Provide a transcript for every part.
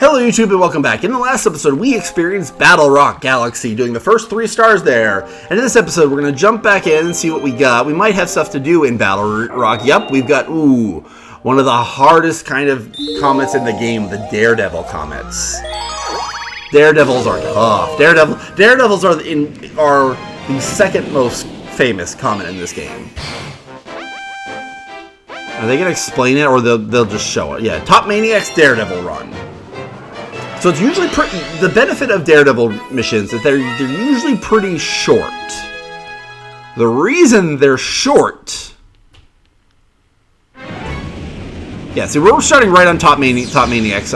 Hello YouTube and welcome back. In the last episode we experienced Battle Rock Galaxy, doing the first 3 stars there. And in this episode we're going to jump back in and see what we got. We might have stuff to do in Battle Rock. Yep, we've got, one of the hardest kind of comets in the game, the Daredevil comets. Daredevils are tough. Daredevils are the second most famous comet in this game. Are they going to explain it or they'll just show it? Yeah, Top Maniac's Daredevil run. So it's usually the benefit of Daredevil missions is they're usually pretty short. The reason they're short... Yeah, see, we're starting right on Top Maniac's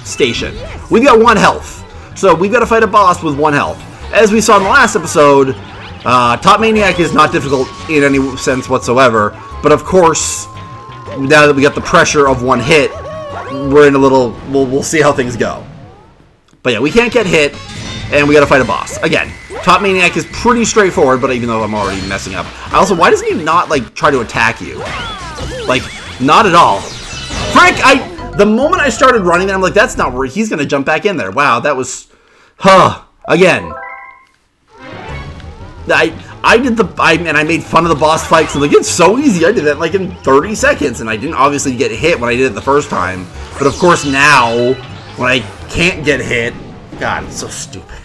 station. We've got 1 health. So we've got to fight a boss with 1 health. As we saw in the last episode, Top Maniac is not difficult in any sense whatsoever. But of course, now that we got the pressure of 1 hit, we're in a little... We'll see how things go. But yeah, we can't get hit, and we gotta fight a boss. Again, Top Maniac is pretty straightforward, but even though I'm already messing up. Also, why doesn't he not, like, try to attack you? Like, not at all. Frank, the moment I started running, I'm like, that's not where he's gonna jump back in there. Wow, that was... Again. I made fun of the boss fight, so like, it's so easy. I did that like in 30 seconds, and I didn't obviously get hit when I did it the first time. But of course now, when I can't get hit, God, it's so stupid.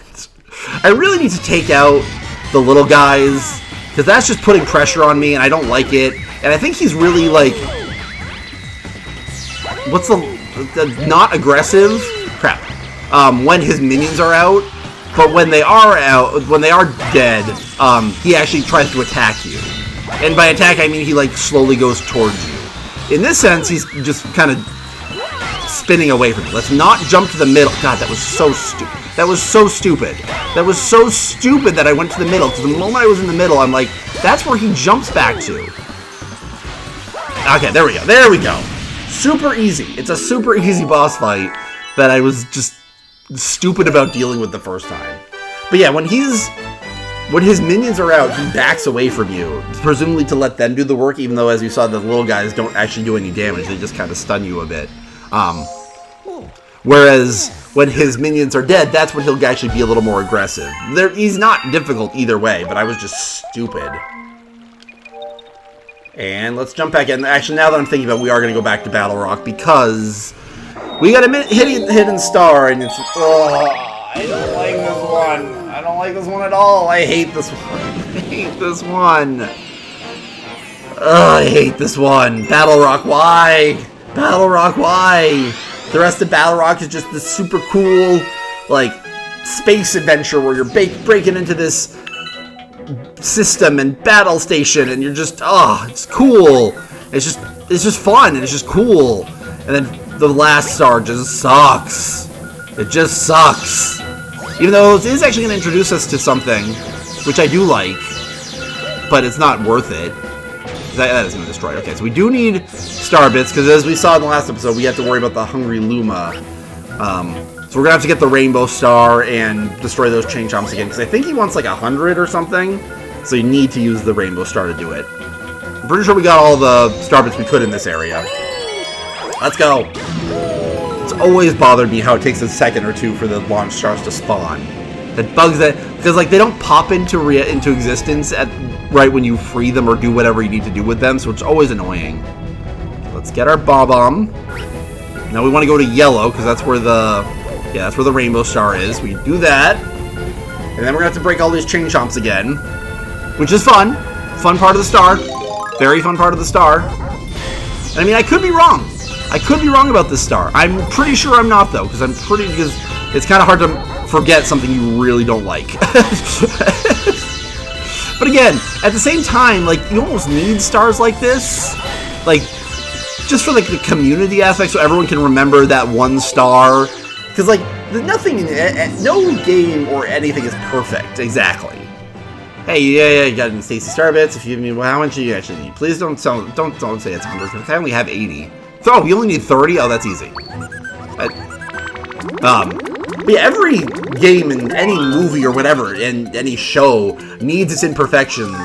I really need to take out the little guys, because that's just putting pressure on me, and I don't like it. And I think he's really like, what's the not aggressive? Crap. When his minions are out. But when they are dead, he actually tries to attack you. And by attack, I mean he, like, slowly goes towards you. In this sense, he's just kind of spinning away from you. Let's not jump to the middle. God, that was so stupid. That was so stupid. That was so stupid that I went to the middle. Because the moment I was in the middle, I'm like, that's where he jumps back to. Okay, there we go. There we go. Super easy. It's a super easy boss fight that I was just... stupid about dealing with the first time. But yeah, when his minions are out, he backs away from you, presumably to let them do the work, even though, as you saw, the little guys don't actually do any damage. They just kind of stun you a bit. Whereas when his minions are dead, that's when he'll actually be a little more aggressive. He's not difficult either way, but I was just stupid. And let's jump back in. Actually, now that I'm thinking about it, we are going to go back to Battle Rock, because we got a hidden star, and it's... I don't like this one. I don't like this one at all. I hate this one. I hate this one. I hate this one. Battle Rock, why? Battle Rock, why? The rest of Battle Rock is just this super cool, like, space adventure where you're breaking into this system and battle station, and you're just, it's cool. It's just fun, and it's just cool. And then the last star just sucks. It just sucks. Even though it is actually going to introduce us to something, which I do like, but it's not worth it. That is going to destroy it. Okay, so we do need star bits, because as we saw in the last episode, we have to worry about the Hungry Luma. So we're going to have to get the Rainbow Star and destroy those Chain Chomps again, because I think he wants like 100 or something. So you need to use the Rainbow Star to do it. I'm pretty sure we got all the star bits we could in this area. Let's go. It's always bothered me how it takes a second or two for the launch stars to spawn. That bugs that, because like they don't pop into existence right when you free them or do whatever you need to do with them, so it's always annoying. Let's get our Bob-omb. Now we want to go to yellow, because that's where the Rainbow Star is. We do that, and then we're gonna have to break all these Chain Chomps again, which is fun. Fun part of the star. Very fun part of the star. I mean, I could be wrong. I could be wrong about this star. I'm pretty sure I'm not, though, because it's kind of hard to forget something you really don't like. But again, at the same time, like, you almost need stars like this, like, just for like the community aspect, so everyone can remember that one star. Because like, no game or anything is perfect exactly. Hey, yeah, you got any Stacy Star bits? If you give me, well, how much do you actually need? Please don't say it's 100, because I only have 80. Oh, you only need 30? Oh, that's easy. But yeah, every game in any movie or whatever, in any show, needs its imperfections.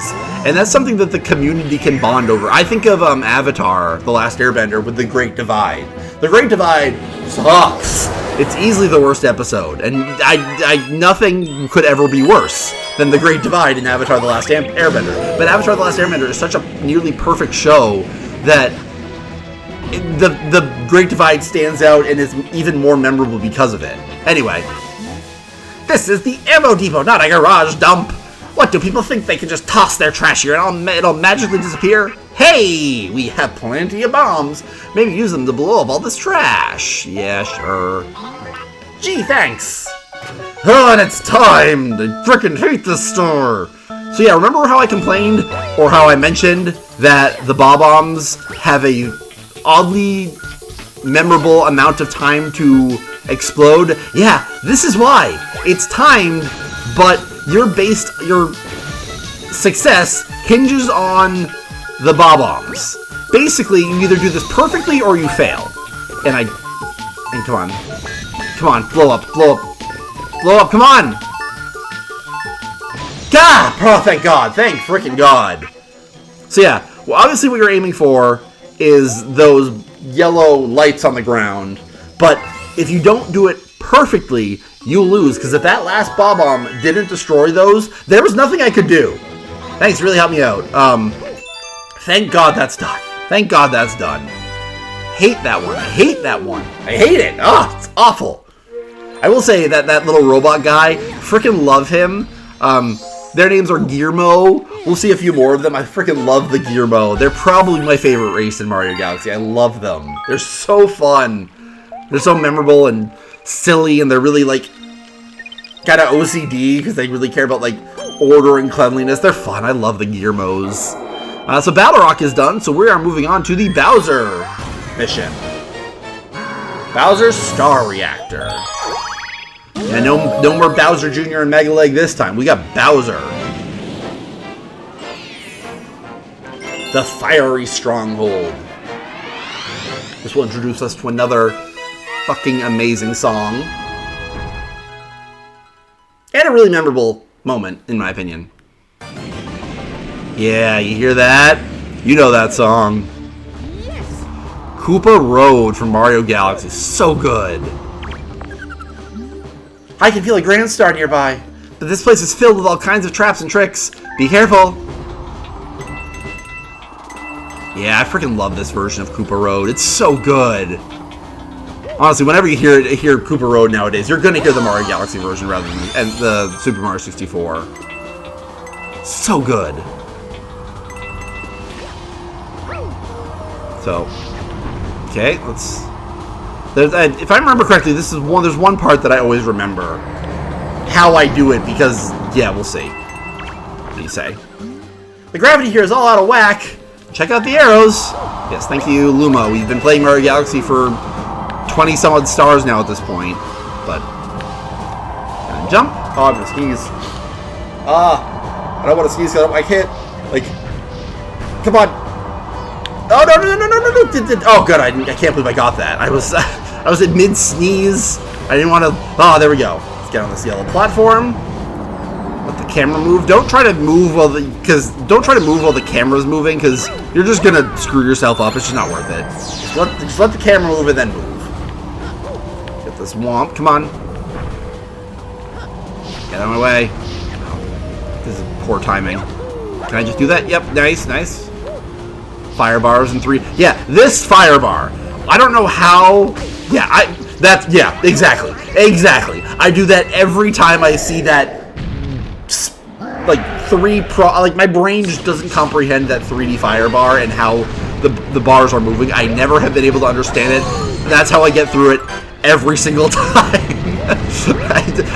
And that's something that the community can bond over. I think of Avatar, The Last Airbender, with The Great Divide. The Great Divide sucks. It's easily the worst episode, and nothing could ever be worse than the Great Divide in Avatar: The Last Airbender. But Avatar: The Last Airbender is such a nearly perfect show that the Great Divide stands out and is even more memorable because of it. Anyway, this is the ammo depot, not a garage dump. What, do people think they can just toss their trash here and it'll magically disappear? Hey, we have plenty of bombs. Maybe use them to blow up all this trash. Yeah, sure. Gee, thanks. Oh, and it's time. I frickin' hate this store. So yeah, remember how I complained, or how I mentioned, that the bob-ombs have a oddly memorable amount of time to explode? Yeah, this is why. It's timed, but your success hinges on the bob-ombs. Basically, you either do this perfectly or you fail. And come on, blow up, come on! God! Oh, thank God, thank frickin' God. So yeah, well, obviously what you're aiming for is those yellow lights on the ground, but if you don't do it perfectly, you lose, because if that last bob-omb didn't destroy those, there was nothing I could do. Thanks, really helped me out. Thank God that's done. Thank God that's done. Hate that one. I hate that one. I hate it. Ah, it's awful. I will say that that little robot guy, freaking love him. Their names are Gearmo. We'll see a few more of them. I freaking love the Gearmo. They're probably my favorite race in Mario Galaxy. I love them. They're so fun. They're so memorable and silly, and they're really, like, kind of OCD, because they really care about, like, order and cleanliness. They're fun. I love the Gearmos. So Battle Rock is done, so we are moving on to the Bowser mission. Bowser's Star Reactor. And no more Bowser Jr. and Mega Leg this time. We got Bowser. The Fiery Stronghold. This will introduce us to another fucking amazing song. And a really memorable moment, in my opinion. Yeah, you hear that? You know that song. Yes. Koopa Road from Mario Galaxy. So good. I can feel a Grand Star nearby, but this place is filled with all kinds of traps and tricks. Be careful. Yeah, I freaking love this version of Koopa Road. It's so good. Honestly, whenever you hear Koopa Road nowadays, you're gonna hear the Mario Galaxy version rather than the Super Mario 64. So good. So, okay, let's. If I remember correctly, there's one part that I always remember how I do it, because yeah, we'll see. What do you say? The gravity here is all out of whack. Check out the arrows. Yes, thank you, Luma. We've been playing Mario Galaxy for 20-some-odd stars now at this point, but jump. Oh, I'm gonna sneeze. I don't want to sneeze because I can't. Like, come on. Oh no! Oh good, I can't believe I got that. I was in mid sneeze. I didn't want to. Oh, there we go. Let's get on this yellow platform. Let the camera move. Don't try to move while the camera's moving, because you're just gonna screw yourself up. It's just not worth it. Just let the camera move and then move. Get this womp. Come on. Get out of my way. Oh, this is poor timing. Can I just do that? Yep. Nice. Fire bars in 3. Yeah, this fire bar. I don't know how. Yeah, exactly. I do that every time I see that. Like my brain just doesn't comprehend that 3D fire bar and how the bars are moving. I never have been able to understand it. That's how I get through it every single time.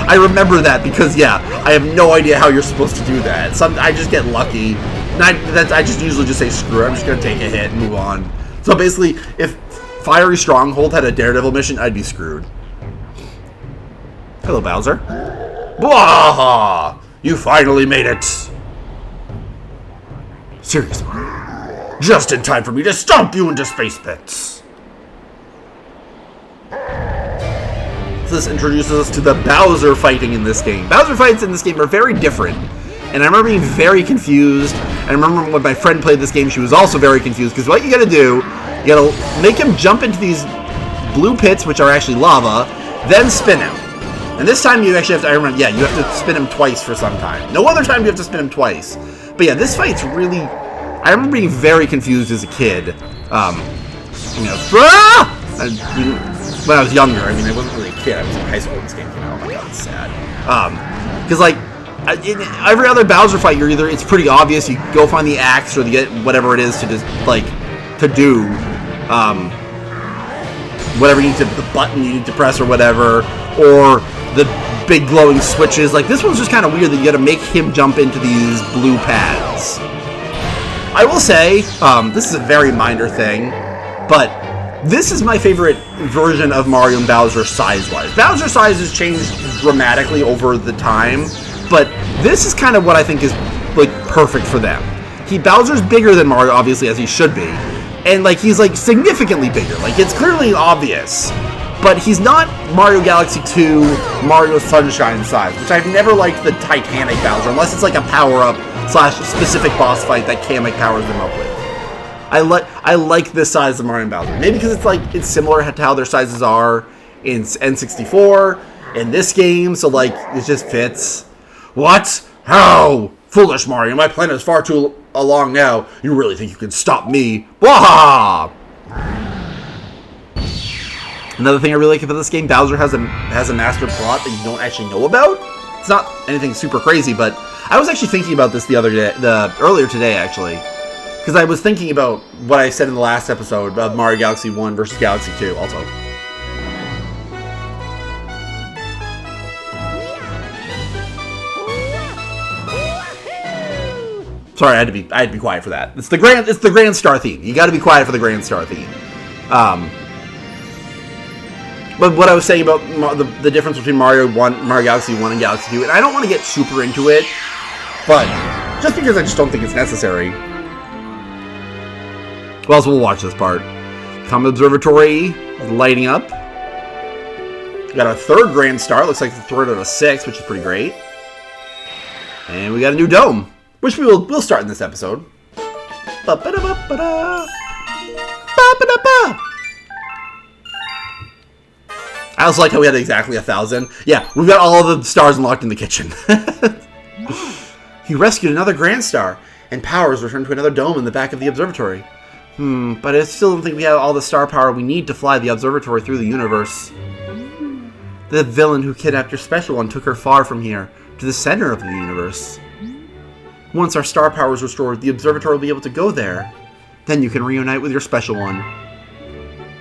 I remember that because yeah, I have no idea how you're supposed to do that. I just get lucky. I just usually just say screw it, I'm just going to take a hit and move on. So basically, if Fiery Stronghold had a Daredevil mission, I'd be screwed. Hello, Bowser. Blah! You finally made it! Seriously. Just in time for me to stomp you into space bits. So this introduces us to the Bowser fighting in this game. Bowser fights in this game are very different. And I remember being very confused. I remember when my friend played this game, she was also very confused. Because what you gotta do, you gotta make him jump into these blue pits, which are actually lava, then spin him. And this time you actually have to, I remember, yeah, you have to spin him twice for some time. No other time you have to spin him twice. But yeah, this fight's really, I remember being very confused as a kid. You know, when I was younger, I mean, I wasn't really a kid, I was in high school when this game came out. Oh my god, it's sad. Because like, in every other Bowser fight, it's pretty obvious. You go find the axe or get whatever it is to just to do, whatever you need to, the button you need to press or whatever, or the big glowing switches. Like this one's just kind of weird that you got to make him jump into these blue pads. I will say, this is a very minor thing, but this is my favorite version of Mario and Bowser size-wise. Bowser's size has changed dramatically over the time, but this is kind of what I think is like perfect for them. Bowser's bigger than Mario, obviously, as he should be, and like he's like significantly bigger. Like it's clearly obvious, but he's not Mario Galaxy 2, Mario Sunshine size, which I've never liked the Titanic Bowser, unless it's like a power-up / specific boss fight that Kamek powers them up with. I like this size of Mario and Bowser. Maybe because it's similar to how their sizes are in N64 in this game, so like it just fits. What? How? Foolish Mario, my plan is far too along now. You really think you can stop me? Waha! Another thing I really like about this game, Bowser has a master plot that you don't actually know about. It's not anything super crazy, but I was actually thinking about this earlier today, actually. Because I was thinking about what I said in the last episode of Mario Galaxy 1 versus Galaxy 2, also. Sorry, I had to be quiet for that. It's the Grand Star theme. You got to be quiet for the Grand Star theme. But what I was saying about the difference between Mario Galaxy 1 and Galaxy 2, and I don't want to get super into it, but just because I just don't think it's necessary. Well, so we'll watch this part. Comet Observatory is lighting up. We got our third Grand Star. Looks like the third out of 6, which is pretty great. And we got a new dome, which we'll start in this episode. Ba-ba-da-ba-ba-da. Ba-ba-da-ba. I also like how we had exactly 1,000. Yeah, we've got all the stars unlocked in the kitchen. He rescued another Grand Star, and power is returned to another dome in the back of the observatory. But I still don't think we have all the star power we need to fly the observatory through the universe. The villain who kidnapped your special one took her far from here, to the center of the universe. Once our star power is restored, the observatory will be able to go there. Then you can reunite with your special one.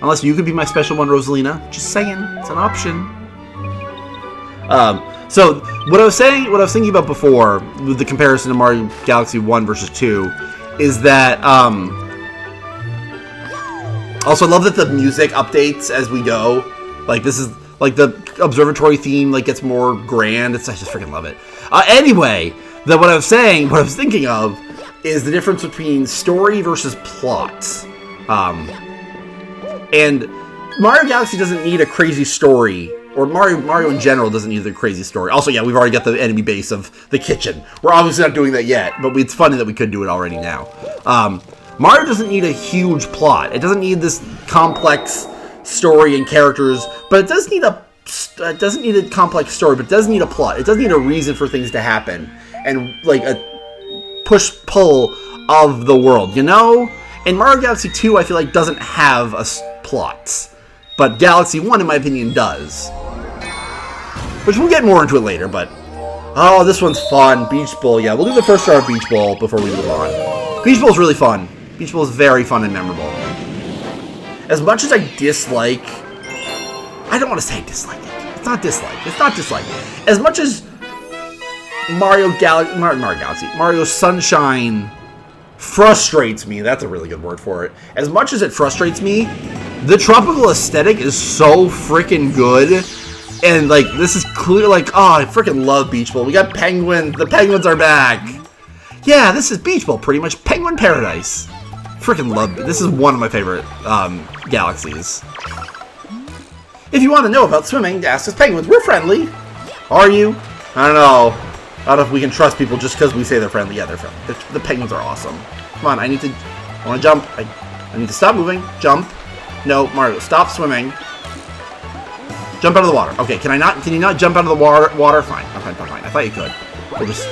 Unless you could be my special one, Rosalina. Just saying, it's an option. So, what I was thinking about before, with the comparison to Mario Galaxy 1 versus 2, is that, also, I love that the music updates as we go. Like, this is, like, the observatory theme, like, gets more grand. I just freaking love it. Anyway, what I was thinking of, is the difference between story versus plot. And Mario Galaxy doesn't need a crazy story, or Mario in general doesn't need a crazy story. Also, yeah, we've already got the enemy base of the kitchen. We're obviously not doing that yet, but it's funny that we could do it already now. Mario doesn't need a huge plot. It doesn't need this complex story and characters, but it doesn't need a complex story, but it does need a plot. It does need a reason for things to happen, and like a push-pull of the world, you know? And Mario Galaxy 2, I feel like, doesn't have a plot, but Galaxy 1, in my opinion, does. Which we'll get more into it later, but... Oh, this one's fun. Beach Bowl, yeah. We'll do the first star of Beach Bowl before we move on. Beach Bowl is really fun. Beach Bowl is very fun and memorable. As much as I dislike... I don't want to say dislike it. It's not dislike. As much as Mario Sunshine frustrates me, that's a really good word for it. As much as it frustrates me, the tropical aesthetic is so freaking good. And, like, this is clear, like, oh, I freaking love Beach Bowl. We got penguins. The penguins are back. Yeah, this is Beach Bowl, pretty much. Penguin Paradise. Freaking love it. This is one of my favorite galaxies. If you want to know about swimming, ask us penguins. We're friendly. Are you? I don't know. I don't know if we can trust people just because we say they're friendly. Yeah, they're friendly. The penguins are awesome. Come on, I want to jump. I need to stop moving. Jump. No, Mario, stop swimming. Jump out of the water. Okay, can you not jump out of the water? Fine. Fine. I thought you could. We'll just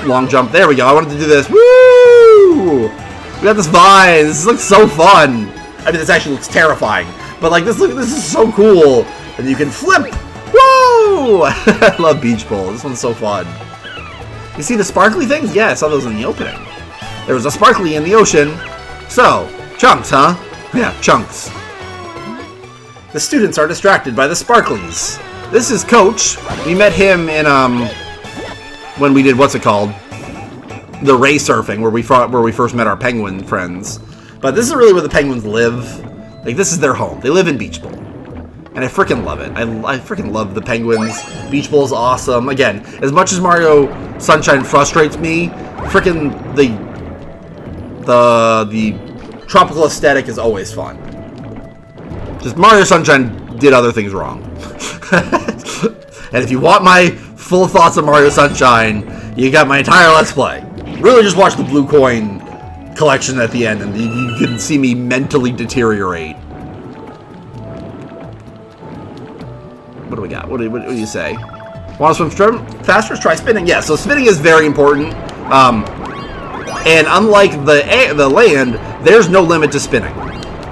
long jump. There we go. I wanted to do this. Woo! We got this vine. This looks so fun. I mean, this actually looks terrifying. But, like, this is so cool. And you can flip. Woo! I love beach ball. This one's so fun. You see the sparkly things? Yeah, I saw those in the opening. There was a sparkly in the ocean. So, chunks, huh? Yeah, chunks. The students are distracted by the sparklies. This is Coach. We met him in, when we did, what's it called? The ray surfing, where we first met our penguin friends. But this is really where the penguins live. Like, this is their home. They live in Beach Bowl. And I freaking love it. I freaking love the penguins. Beach Bowl is awesome. Again, as much as Mario Sunshine frustrates me, freaking the tropical aesthetic is always fun. Just Mario Sunshine did other things wrong. And if you want my full thoughts on Mario Sunshine, you got my entire Let's Play. Really just watch the Blue Coin collection at the end, and you can see me mentally deteriorate. What do we got? What do you say? Want to swim faster? Try spinning. Yeah, so spinning is very important. And unlike the land, there's no limit to spinning.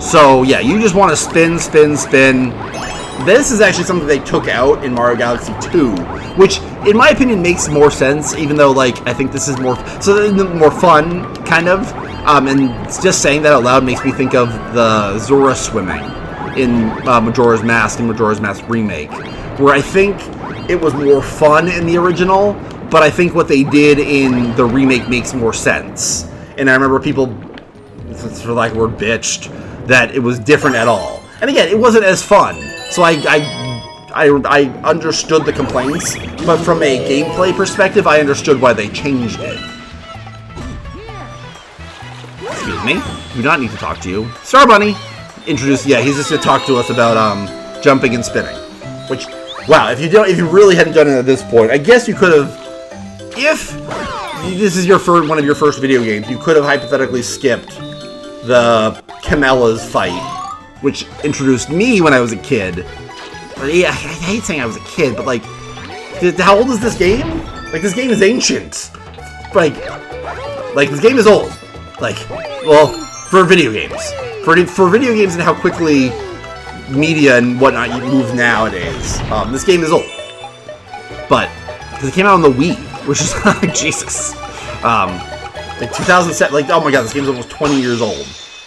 So yeah, you just want to spin. This is actually something they took out in Mario Galaxy 2, which, in my opinion, makes more sense, even though, like, I think this is more fun, kind of. And just saying that out loud makes me think of the Zora swimming in Majora's Mask and Majora's Mask Remake, where I think it was more fun in the original, but I think what they did in the remake makes more sense. And I remember people, for lack of a word, bitched that it was different at all. And again, it wasn't as fun. So I understood the complaints, but from a gameplay perspective, I understood why they changed it. Excuse me. Do not need to talk to you. Star Bunny. Introduced. Yeah, he's just going to talk to us about jumping and spinning. Which, wow, if you really hadn't done it at this point, I guess you could have. If this is one of your first video games, you could have hypothetically skipped the Camellia's fight, which introduced me when I was a kid. I hate saying I was a kid, but, like, how old is this game? Like, this game is ancient. Like this game is old. Like, well, for video games. For video games and how quickly media and whatnot move nowadays. This game is old. But, because it came out on the Wii, which is like, Jesus. Like, 2007, like, oh my god, this game's almost 20 years old.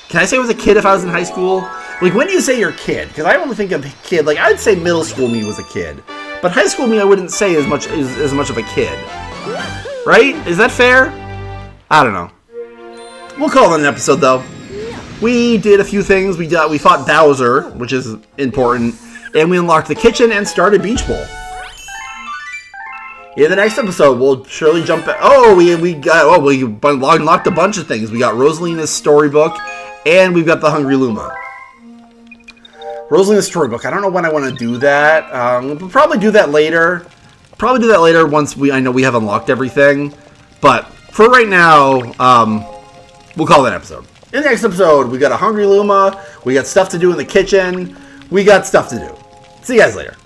Can I say I was a kid if I was in high school? Like, when do you say you're a kid? Because I only think of a kid, like, I'd say middle school me was a kid. But high school me, I wouldn't say as much of a kid. Right? Is that fair? I don't know. We'll call it an episode, though. We did a few things. We fought Bowser, which is important. And we unlocked the kitchen and started Beach Bowl. In the next episode, we'll surely jump back. Oh, we unlocked a bunch of things. We got Rosalina's storybook, and we've got the Hungry Luma. Rosalina's storybook. I don't know when I want to do that. We'll probably do that later. Once I know we have unlocked everything. But for right now, we'll call that episode. In the next episode, we got a Hungry Luma. We got stuff to do in the kitchen. We got stuff to do. See you guys later.